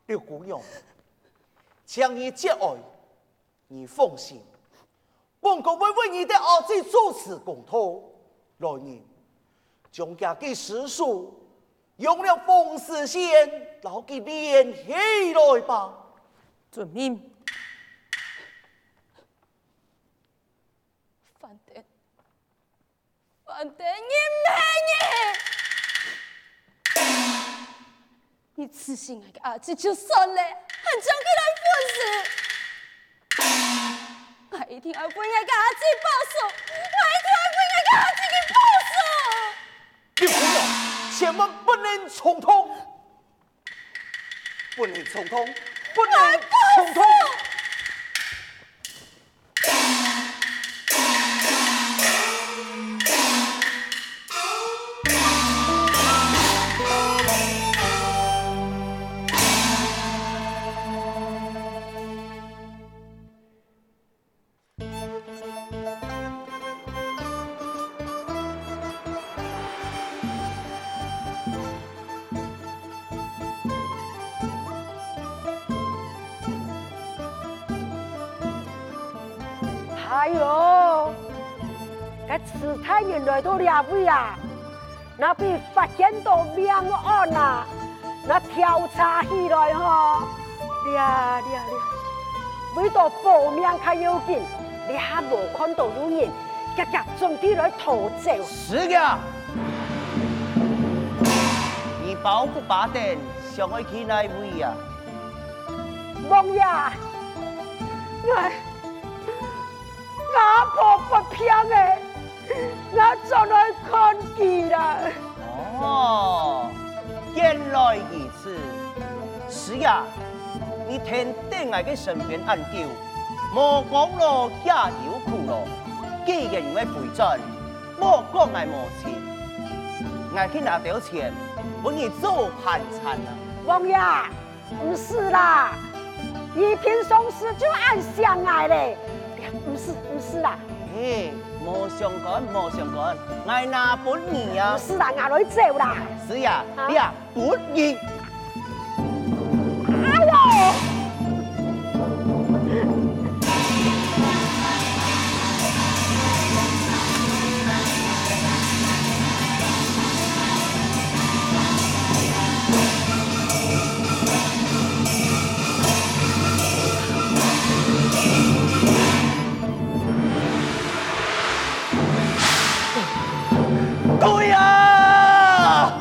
刘姑娘，将你接爱，你放心，本宫会为你的儿子做此公托。来年，将家给师叔用了风丝线，牢给连起来吧。遵命。反正你你痴心爱个儿子就算了，还将他来放肆！我一定要为爱个儿子报仇！我一定要为爱个儿子给报仇！刘姑娘，千万不能冲动，不能冲动，不能冲动！哎呦，这慈太人来到两位啊，那被发现到命案啊，那调查起来哈，为到保命较要紧，你还无看到有人急急从地来逃走。是的，你保不把灯想要去哪位呀？王爷，我婆不骗的，我就来看见啦。哦，原来如此。是呀，你听顶我嘅身边暗叫，莫讲咯，也有苦咯。既然我陪葬，莫讲我无钱，我去拿到钱，帮你做盘缠啊。王爷，不是啦，一平常时就按相爱嘞。不是啦，嘿，莫相干，莫相干，我拿本你啊。不是啦，我来走啦。是呀，你啊本你。哎呦！对呀！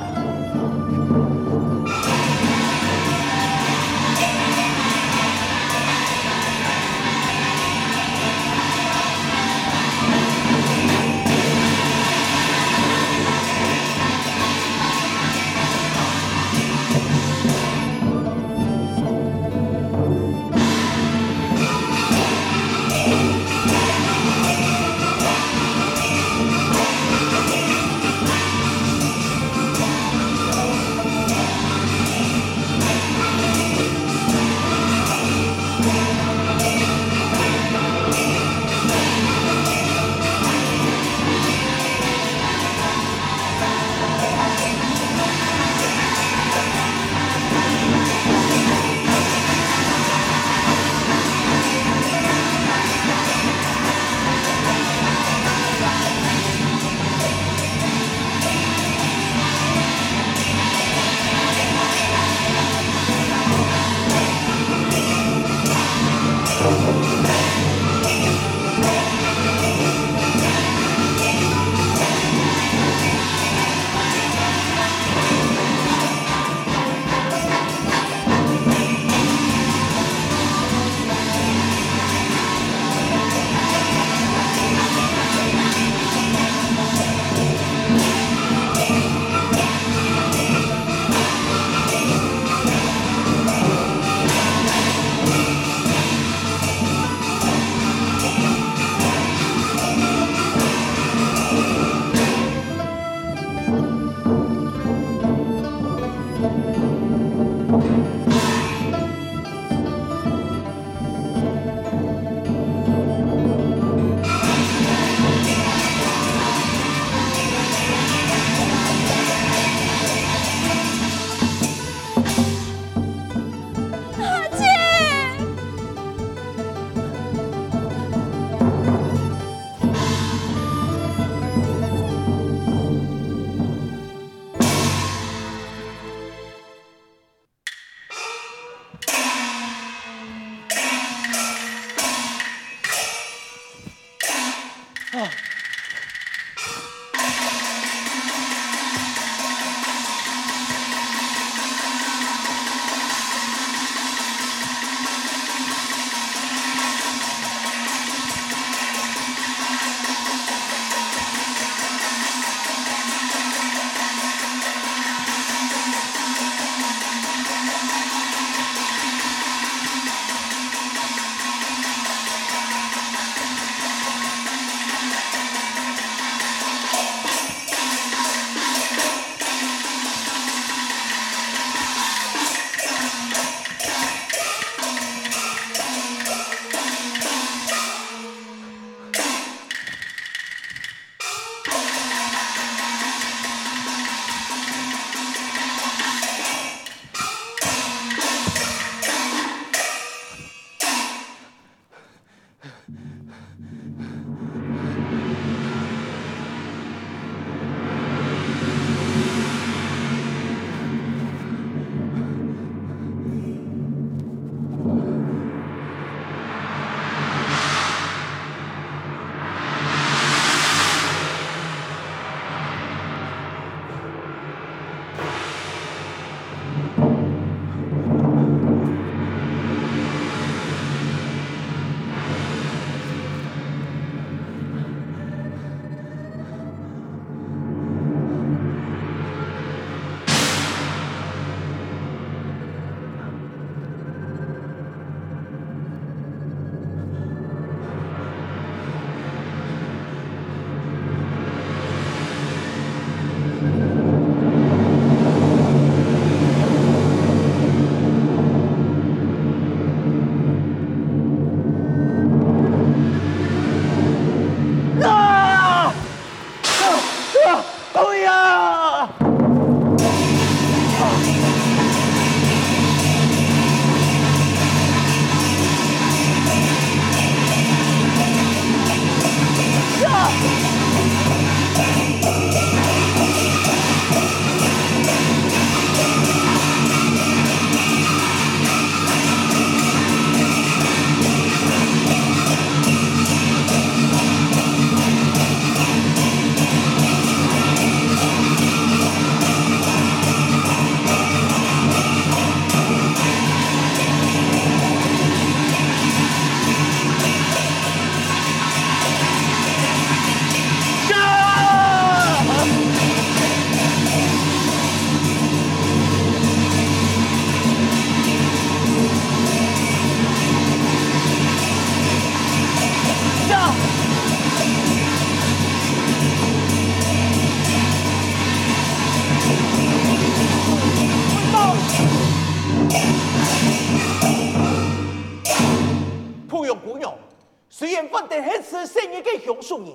虽然分得很是生意嘅乡属人，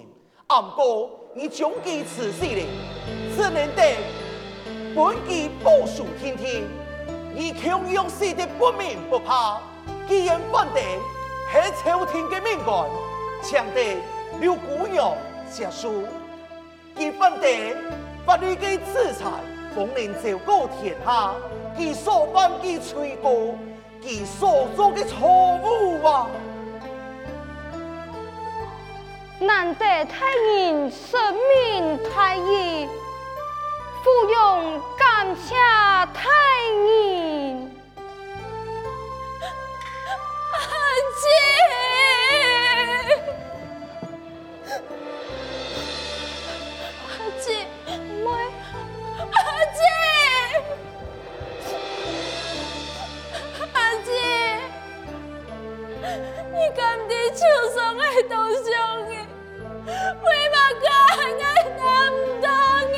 不过你将其辞死了，只能得本其保守天天，你强用死的不明不怕。既然分得是朝廷嘅命官，强得刘姑娘结束，其分得法律嘅制裁，方能照顾天下。其所犯嘅罪过，其所做嘅错误啊！难得太人生命太义，附庸感谢太人。阿姐，阿姐，妹，阿姐，阿姐，你敢伫手上爱头上的？为嘛敢爱难当的？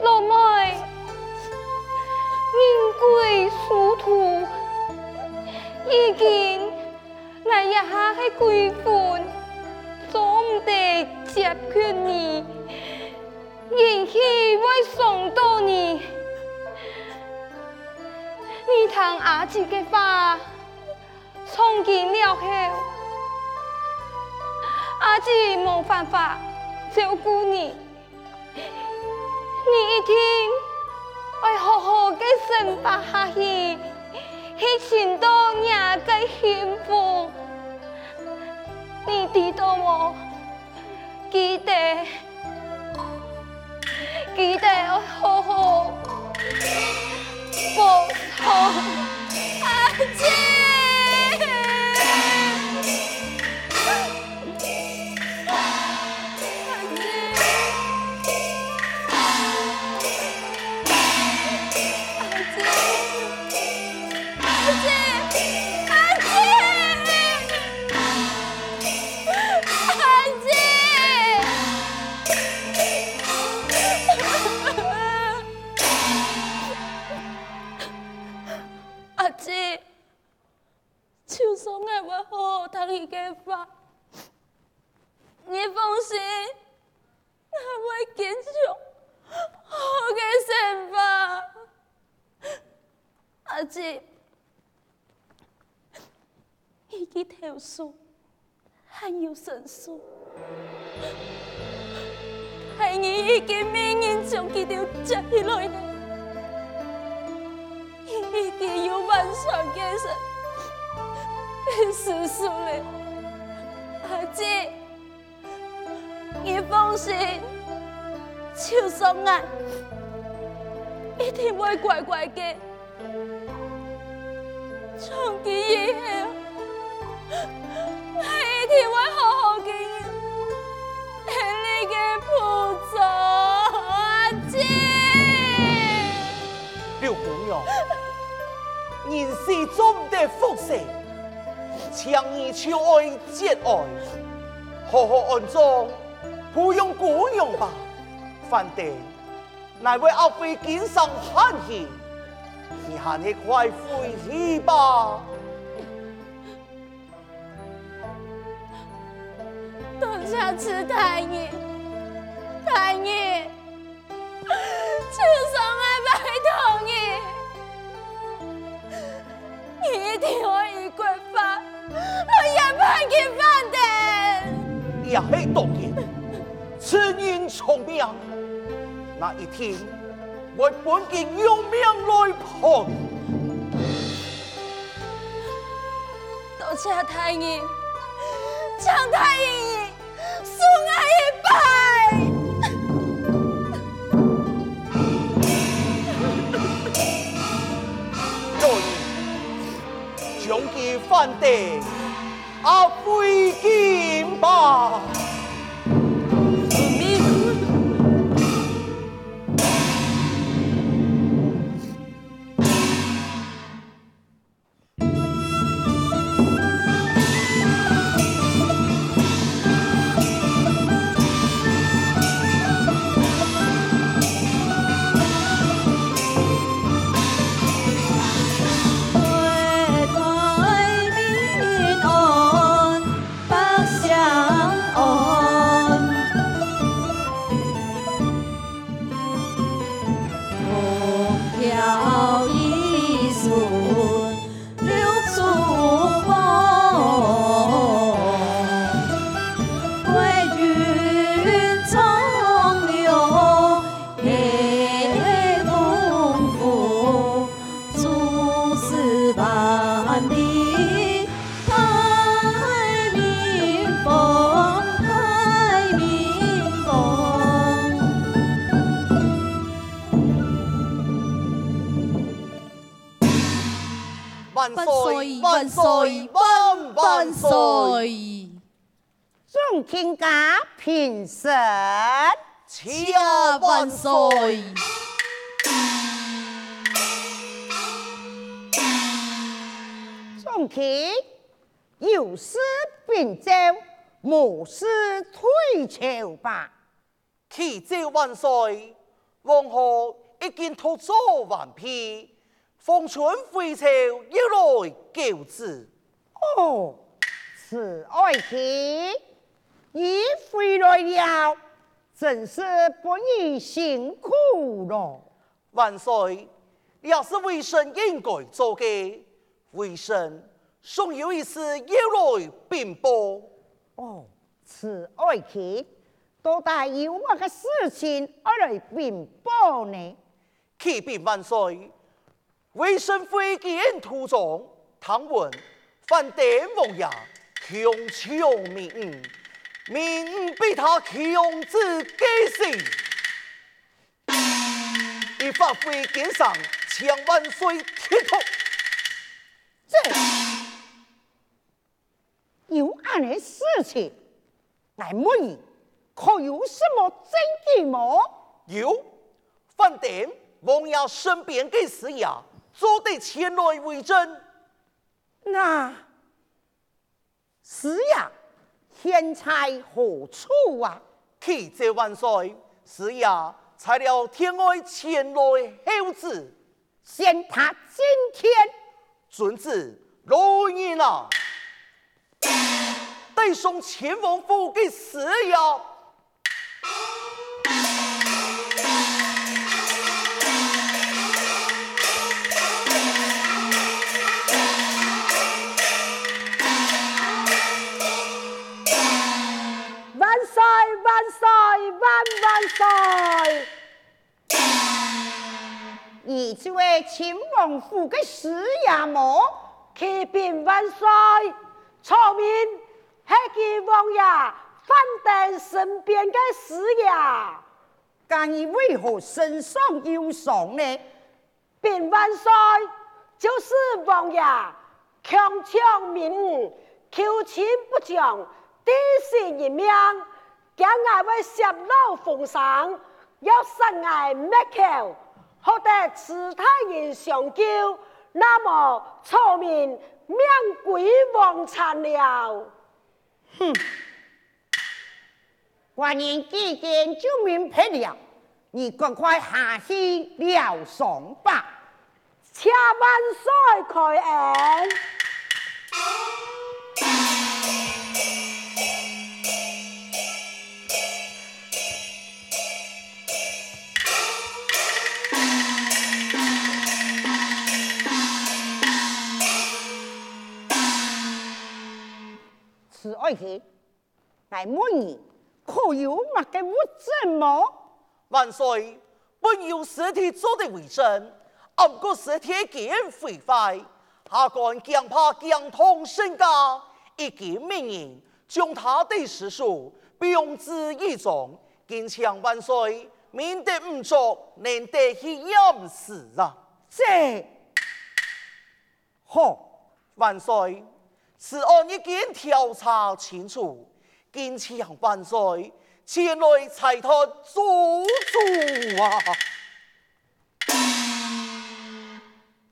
老妹，人贵殊途，已经俺也下去贵妇，总唔得接决你，人气会伤到你。你听阿姊嘅话，从今了后。阿姊冇办法照顾你，你一定要好好嘅生活下去，去寻到娘嘅幸福。你知道无？记得要好好保护阿姐。就算我会好好读伊个法，你放心，我会继续好个生活。阿姐，伊去投诉，很有申诉，害伊已经命运将伊条接起来呢，伊已经有万双计算。叔叔嘞，阿姐，你放心，就算我一定会乖乖的，从今以后，我一定会好好的为你的辅助，阿姐。刘姑娘，人世总得福寿。强以求爱结爱，好好安葬，不用姑娘吧。反正乃为后妃肩上叹气，你还是快回去吧。多谢慈太爷，太爷，就算我拜托你，你一定会依规法。我也判给反的，也是当然。此人聪明，那一天我本应用命来判。多谢太爷，将太爷送我一拜。将其反得阿飞剑吧。万岁！万岁！众天家平身，千万岁！众天有事禀奏，无事退朝吧。启奏万岁，王后已经托奏完毕。奉传回朝，要来救治。哦，此爱卿已回来了，真是不宜辛苦了。万岁，也是为臣应该做的，为臣尚有一事要来禀报。哦，此爱卿多大有乜嘅事情要来禀报呢？启禀万岁。为臣会见途中，唐闻范典王爷强求民，民被他强制改姓，一发挥肩上千万岁铁头。有案的事情，来问你，可有什么证据么？有，饭店王爷身边的师爷做得前来为证。那师爷现在何处啊？启奏万岁，师爷采了天外前来候旨，限他今天遵旨来人啊！带上前王府给师爷。万岁万岁万岁！你这位秦王府的师爷么？启禀万岁，朝民还给王爷反等身边的师爷，但你为何身上忧伤呢？禀万岁，就是王爷强抢民物，求情不讲，地死一命，将爱为泄露风声，要杀爱灭口，好得其他人相救。那么草民免归王残了。哼！官人既然就明白了，你赶快下去疗伤吧。且万岁开恩。此爱情，来问你，可有乜嘅物证么？万岁，本有实体做的为证，不过实体见毁坏，下官强怕强通身家，一见命人将他的实数并置一中，敬请万岁免得唔作，难得去验尸啊！这好，万岁。此案已经调查清楚，敬请万岁前来裁决做主啊！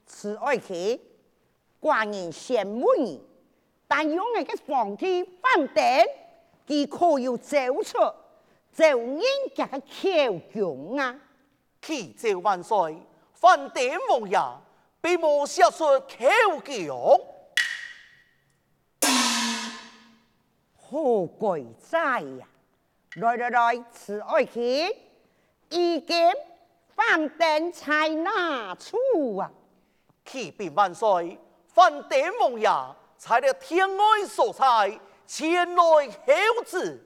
此爱情，官人羡慕你，但用那个皇帝饭店，佢可有走出就人家嘅口供啊！启奏万岁，饭店王爷并无写出口供。好鬼在呀！来，此爱情已经饭店才拿出啊！启禀万岁，饭店王爷采了天外所采，前来候旨，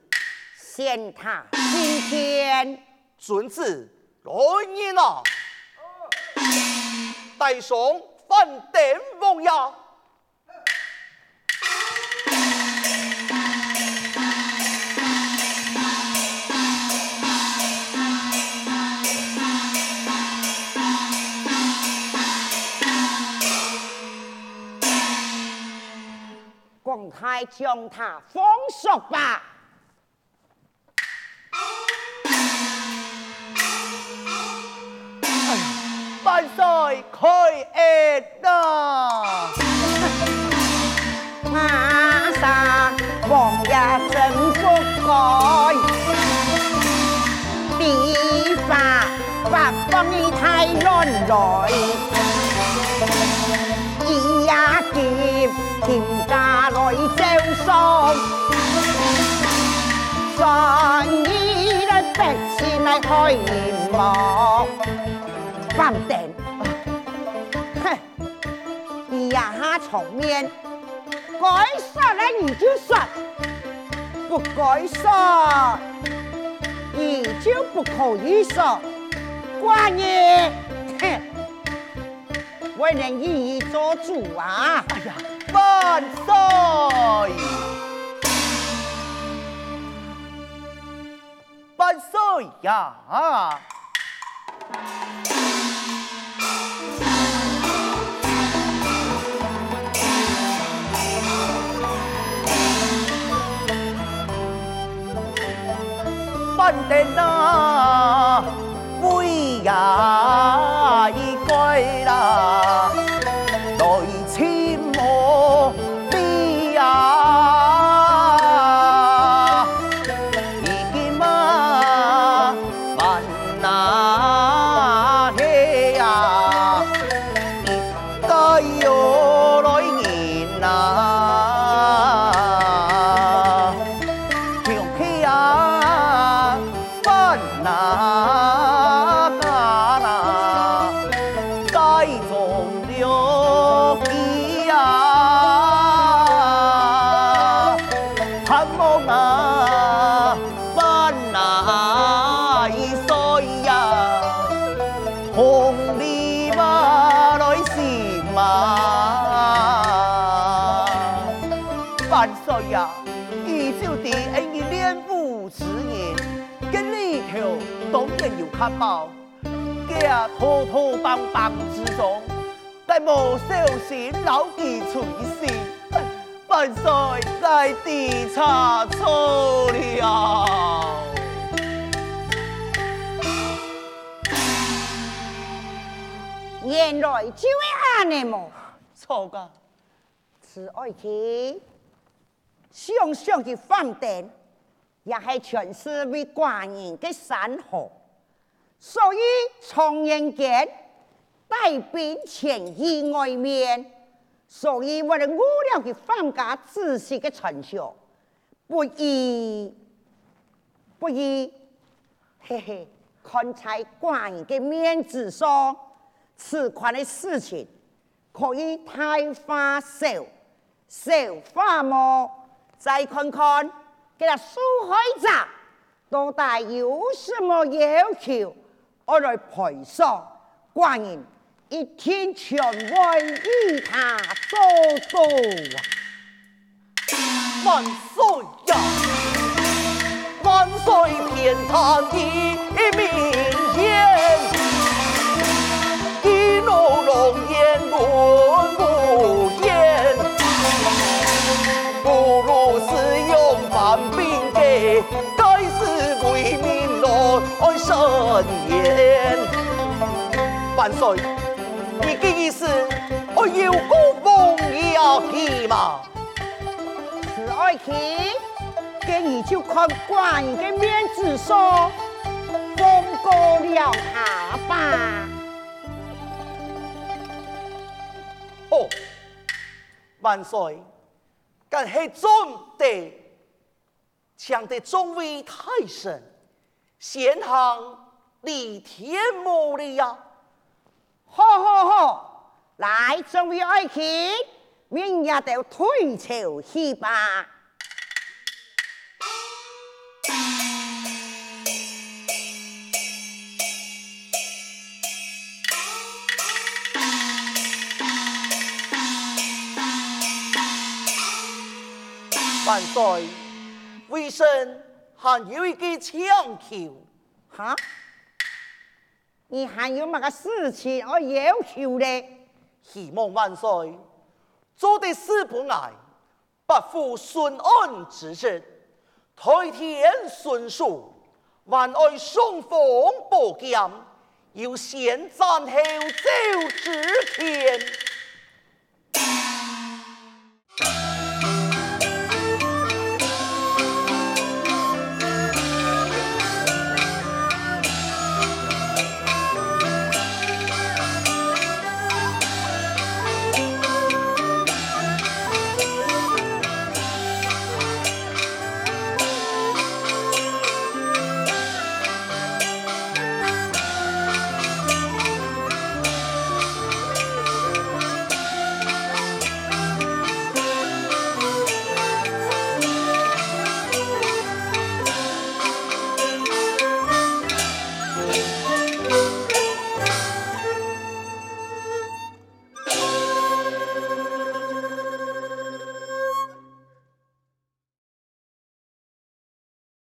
限他今天遵旨来人啊！带上饭店王爷。公开将他封锁吧！万岁开恩呐！马上王爷真不该，地法不放你太乱来，一呀劫天家来招商，上衣的白钱来开眼幕。饭店，哼，你呀哈场面，该杀了你就杀，不该杀，你就不可以杀。官爷，哼，为人义做主啊！哎呀，万岁！万岁呀！半点呐，为呀一归啦，来亲我你呀，已经嘛万那嘿呀，一代又来人呐。万岁呀！依照地恩的脸部之言，跟里头当然有卡包，家拖拖帮帮之中，但无小心老记垂死。万岁，该地查错了。原来就是安尼么？错噶，慈爱去，想想的饭店，也是全是为寡人的山河，所以从人间带兵前意外面，所以为了我俩的放家仔细的传销，不宜，嘿嘿，看在寡人的面子上。此款的事情可以太花小花么？再看看给他受害者到底有什么要求，我来赔偿。寡人一天全为与他做主啊！万岁呀！万岁偏袒的名言。龙颜论无言，不如是用犯兵给，该是为民来伸言。万岁，你的意思，我有个梦要去嘛？是爱去，给你就看寡人的面子上，放过了他吧。哦，万岁，敢系准的，抢得众位太神，先行立天幕里呀！好，来，众位爱卿，明日就退朝去吧。万岁，为甚还有一个强求？哈？你还有乜个事情我要求呢？希望万岁做的事不碍，不负顺安之日，台天顺数，万爱送风宝剑，要先斩后奏之前。